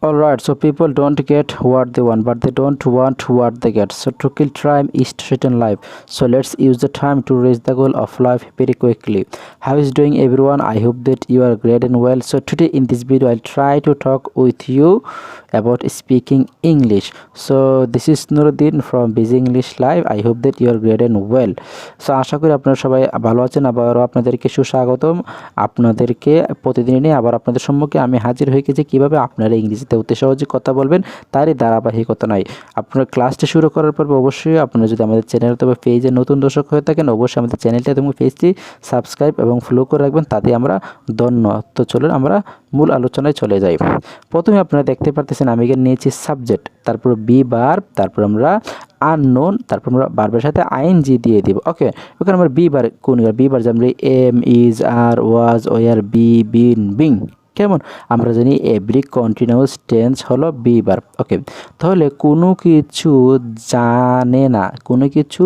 Alright, so people don't get what they want, but they don't want what they get. So to kill time is to shorten life. So let's use the time to reach the goal of life very quickly. How is doing everyone? I hope that you are great and well. So today in this video I'll try to talk with you about speaking English. So this is Nuruddin from Busy English Live. I hope that you are great and well. So আশা করি আপনারা সবাই ভালো আছেন। আবারও আপনাদেরকে সুস্বাগতম। আপনাদেরকে প্রতিদিনই আবার আপনাদের সম্মুখে আমি হাজির হয়ে গেছি কিভাবে আপনারা ইংরেজিতে অতি সহজে কথা বলবেন তারই ধারাবাহিকতা নয়। আপনারা ক্লাসটি শুরু করার পর অবশ্যই আপনারা যদি আমাদের চ্যানেল অথবা পেজে নতুন দর্শক হয়ে থাকেন অবশ্যই আমাদের চ্যানেলটি এবং পেজটি সাবস্ক্রাইব এবং ফলো করে রাখবেন, তাতে আমরা ধন্য। তো চলুন আমরা মূল আলোচনায় চলে যাই। প্রথমে আপনারা দেখতে পারতেছেন আমি এখানে নিয়েছি সাবজেক্ট, তারপর বি ভার্ব, তারপর আমরা আননোন, তারপর আমরা ভার্বের সাথে আইএনজি দিয়ে দিব। ওকে, ওখানে আমরা বি ভার্ব কোন বি ভার্ব যেমন am, is, are, was, were, be, been, being. কেমন আমরা জানি এভরি কন্টিনিউয়াস টেন্স হলো বি ভার্ব। ওকে, তাহলে কোনো কিছু জানে না, কোনো কিছু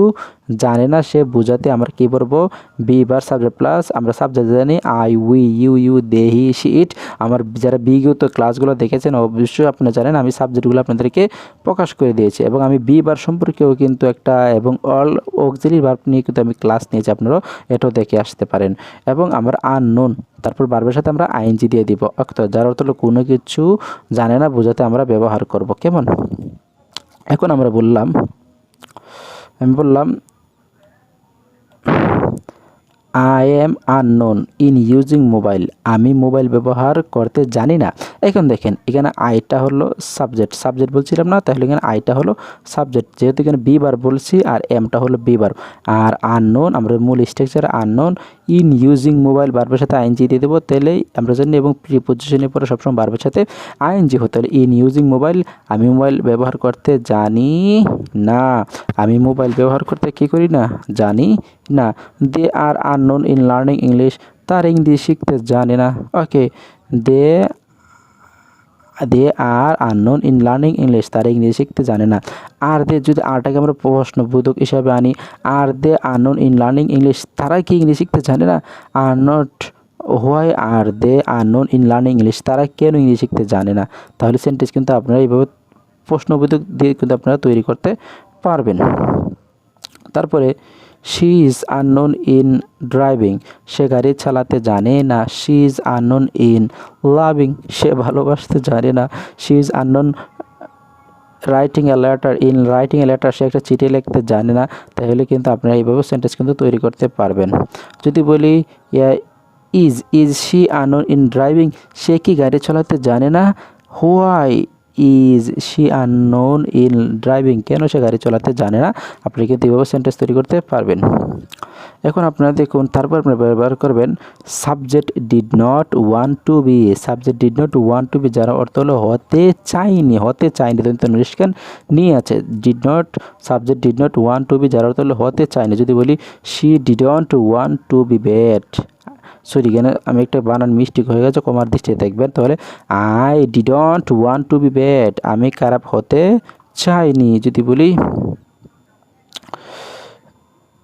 জানে না সে বোঝাতে আমরা কী বলবো? বি ভার্ব সাবজেক্ট প্লাস আমরা সাবজেক্ট জানি I, we, you, they, he, she, it. আমার যারা বিগত ক্লাসগুলো দেখেছেন অবশ্যই আপনারা জানেন আমি সাবজেক্টগুলো আপনাদেরকে প্রকাশ করে দিয়েছি এবং আমি বি ভার্ব সম্পর্কেও কিন্তু একটা এবং অল অক্সিলারি ভার্ব নিয়ে কিন্তু আমি ক্লাস নিয়েছি, আপনারাও এটাও দেখে আসতে পারেন। এবং আমার আননোন, তারপর ভার্বের সাথে আমরা আইএনজি দিয়ে দিব। অর্থাৎ যার অর্থ হলো কোনো কিছু জানে না বোঝাতে আমরা ব্যবহার করব। কেমন? এখন আমরা আমি বললাম I am unknown in using mobile, আমি মোবাইল ব্যবহার করতে জানি না। এখন দেখেন এখানে আইটা হলো সাবজেক্ট বলছিলাম না, তাহলে এখানে আইটা হলো সাবজেক্ট, যেহেতু এখানে বি ভার্ব বলছি আর এমটা হলো বি ভার্ব। আর আননোন আমরা মূল structure unknown in using mobile ভার্বের সাথে আইএনজি দিয়ে দেবো, তাহলেই আমরা জানি। এবং প্রিপোজিশনের পরে সবসময় ভার্বের সাথে আইএনজি হতে হলে ইন ইউজিং মোবাইল, আমি মোবাইল ব্যবহার করতে জানি না, আমি মোবাইল ব্যবহার করতে কী করি না? জানি না। দে আর আননোন ইন লার্নিং ইংলিশ, তার ইংলিশ শিখতে জানে না। ওকে, দে আর আননোন ইন লার্নিং ইংলিশ, তারা ইংলিশ শিখতে জানে না। আর দে যদি আরটাকে আমরা প্রশ্নবোধক হিসাবে আনি, are they unknown in learning English, তারা কি ইংলিশ শিখতে জানে না? Are not why are they unknown in learning English, তারা কেন ইংলিশ শিখতে জানে না? তাহলে সেন্টেন্স কিন্তু আপনারা এইভাবে প্রশ্নবোধক দিয়ে কিন্তু আপনারা তৈরি করতে পারবেন। তারপরে she is unknown in driving, সে গাড়ি চালাতে জানে না। She is unknown in loving, সে ভালোবাসতে জানে না। She is unknown writing a letter, সে একটা চিঠি লিখতে জানে না। তাহলে কিন্তু আপনারা এইভাবে সেন্টেন্স কিন্তু তৈরি করতে পারবেন। যদি বলি is she unknown in driving, সে কি গাড়ি চালাতে জানে না? Why is she unknown in driving, কেন সে গাড়ি চালাতে জানে না? আপনি কিন্তু এইভাবে সেন্টেন্স তৈরি করতে পারবেন। এখন আপনারা দেখুন, তারপর আপনারা ব্যবহার করবেন subject did not want to be, subject did not want to be যারা অর্থ হলো হতে চাইনি, নিষ্কান নিয়ে আছে। Subject did not want to be যার অর্থ হলো হতে চাইনি। যদি বলি she didn't want to be bad, sorry এখানে আমি একটা বানান মিস্টেক হয়ে গেছে, কমার দৃষ্টিতে দেখবেন। তাহলে I didn't want to be bad, আমি খারাপ হতে চাইনি। যদি বলি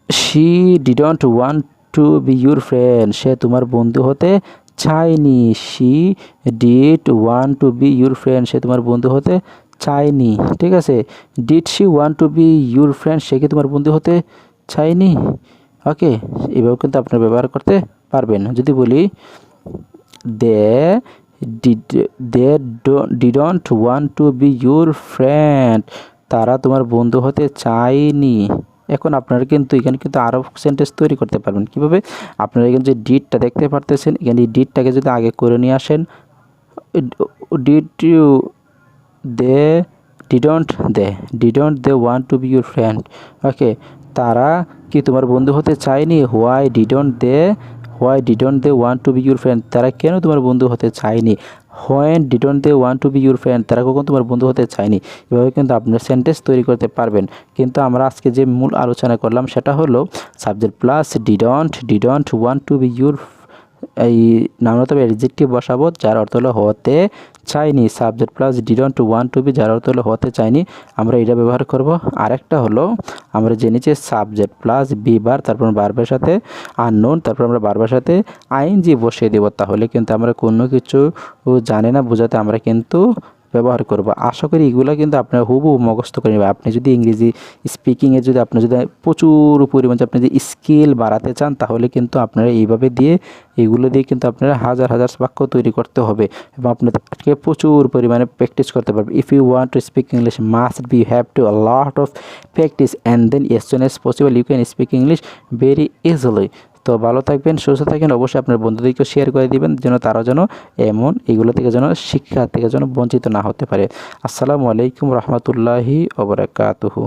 she didn't want to be your friend, সে তোমার বন্ধু হতে চায়নি। She did want to be your friend, সে তোমার বন্ধু হতে চায়নি। ঠিক আছে, did she want to be your friend, সে কি তোমার বন্ধু হতে চায়নি? ওকে, এভাবে কিন্তু আপনারা ব্যবহার করতে পারবেন। যদি বলি they didn't want to be your friend, তারা তোমার বন্ধু হতে চায়নি। এখন আপনারা কিন্তু এখানে কিন্তু আরও সেন্টেন্স তৈরি করতে পারবেন। কীভাবে? আপনারা এখানে যে ডিডটা দেখতে পারতেছেন, এখানে এই ডিডটাকে যদি আগে করে নিয়ে আসেন, didn't they want to be your friend. Okay, তারা কি তোমার বন্ধু হতে চায়নি? Why didn't they want to be your friend, তারা কেন তোমার বন্ধু হতে চায়নি? When didn't they want to be your friend, তারা কখন তোমার বন্ধু হতে চায়নি। এভাবে কিন্তু আপনার সেন্টেন্স তৈরি করতে পারবেন। কিন্তু আমরা আজকে যে মূল আলোচনা করলাম সেটা হলো subject plus didn't want to be your, এই নামটা তবে অ্যাডজেক্টিভ বসাবো যার অর্থ হলো হতে চাইনি। Subject plus didn't want to be যার অর্থ হলো হতে চাইনি, আমরা এটা ব্যবহার করব। আরেকটা হলো আমরা জেনেছি সাবজেক্ট প্লাস বি ভার্ব, তারপর ভার্বের সাথে আননোন, তারপর আমরা ভার্বের সাথে আইএনজি বসিয়ে দেব। তাহলে কিন্তু আমরা কোনো কিছু জানি না বোঝাতে আমরা কিন্তু ব্যবহার করব। আশা করি এগুলো কিন্তু আপনার হুবহু মুখস্থ করে নেবেন। আপনি যদি ইংরেজি স্পিকিংয়ে যদি আপনি যদি প্রচুর পরিমাণে আপনি যদি স্কিল বাড়াতে চান, তাহলে কিন্তু আপনারা এইভাবে দিয়ে এগুলো দিয়ে কিন্তু আপনারা হাজার হাজার বাক্য তৈরি করতে হবে এবং আপনাদেরকে প্রচুর পরিমাণে প্র্যাকটিস করতে পারবে। If you want to speak English must be have to a lot of practice and then as soon as possible you can speak English very easily. তো ভালো থাকবেন, সুস্থ থাকবেন, অবশ্যই আপনার বন্ধুদেরকে শেয়ার করে দিবেন যেন তারা যেন এমন এগুলো থেকে যেন শিক্ষা থেকে যেন বঞ্চিত না হতে পারে। আসসালামু আলাইকুম রহমতুল্লাহি ওয়া বারাকাতুহু।